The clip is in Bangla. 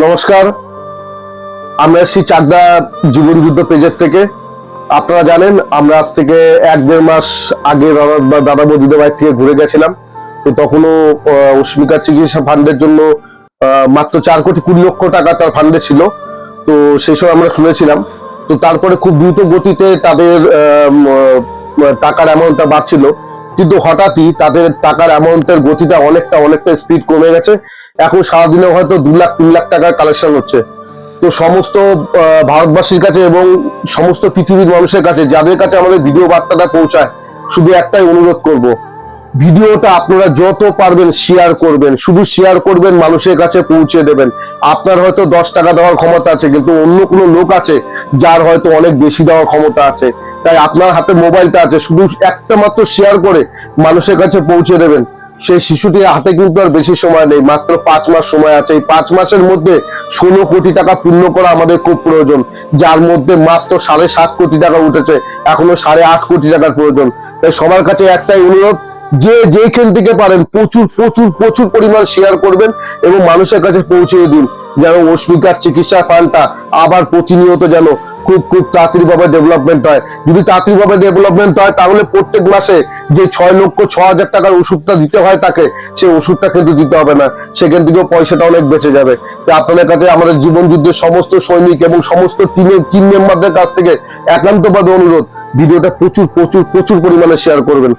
নমস্কার, আমরা এসেছি চাকদা জীবন যুদ্ধ পেজের থেকে। আপনারা জানেন আমরা আজ থেকে 1-1.5 মাস আগে দাদা বৌদিদের বাড়ি থেকে ঘুরে গেছিলাম। তো তখনও অস্মিকার চিকিৎসা ফান্ডের জন্য মাত্র 4,20,00,000 টাকা তার ফান্ডে ছিল। তো সেই সময় আমরা শুনেছিলাম। তো তারপরে খুব দ্রুত গতিতে তাদের টাকার অ্যামাউন্টটা বাড়ছিল, কিন্তু হঠাৎই তাদের টাকার অ্যামাউন্টের গতিটা অনেকটা স্পিড কমে গেছে। এখন সারাদিনে হয়তো 2,00,000-3,00,000 টাকার কালেকশন হচ্ছে। তো সমস্ত ভারতবাসীর কাছে এবং সমস্ত পৃথিবীর মানুষের কাছে, যাদের কাছে আমাদের ভিডিও বার্তাটা পৌঁছায়, শুধু একটাই অনুরোধ করব, ভিডিওটা আপনারা যত পারবেন শেয়ার করবেন, শুধু শেয়ার করবেন, মানুষের কাছে পৌঁছে দেবেন। আপনার হয়তো 10 টাকা দেওয়ার ক্ষমতা আছে, কিন্তু অন্য কোনো লোক আছে যার হয়তো অনেক বেশি দেওয়ার ক্ষমতা আছে। তাই আপনার হাতে মোবাইলটা আছে, শুধু একটা মাত্র শেয়ার করে মানুষের কাছে পৌঁছে দেবেন। সেই শিশুটির হাতে কিন্তু আর বেশি সময় নেই, মাত্র 5 মাস সময় আছে। এই 5 মাসের মধ্যে 16 কোটি টাকা পূর্ণ করা আমাদের খুব প্রয়োজন, যার মধ্যে মাত্র 7.5 কোটি টাকা উঠেছে, এখনো 8.5 কোটি টাকার প্রয়োজন। তাই সবার কাছে একটাই অনুরোধ, যে যেখান থেকে পারেন প্রচুর প্রচুর প্রচুর পরিমাণ শেয়ার করবেন এবং মানুষের কাছে পৌঁছে দিন, যেন অস্মিকার চিকিৎসা ফান্ডটা আবার প্রতিনিয়ত যেন খুব তাড়াতাড়ি ভাবে ডেভেলপমেন্ট হয়। যদি তাড়াতাড়ি ভাবে ডেভেলপমেন্ট হয়, তাহলে প্রত্যেক মাসে যে 6,06,000 টাকার ওষুধটা দিতে হয় তাকে, সেই ওষুধটা কিন্তু দিতে হবে না, সেখান থেকেও পয়সাটা অনেক বেঁচে যাবে। তো আপনাদের কাছে আমাদের জীবন যুদ্ধের সমস্ত সৈনিক এবং সমস্ত টিম মেম্বারদের কাছ থেকে একান্তভাবে অনুরোধ, ভিডিওটা প্রচুর প্রচুর প্রচুর পরিমাণে শেয়ার করবেন।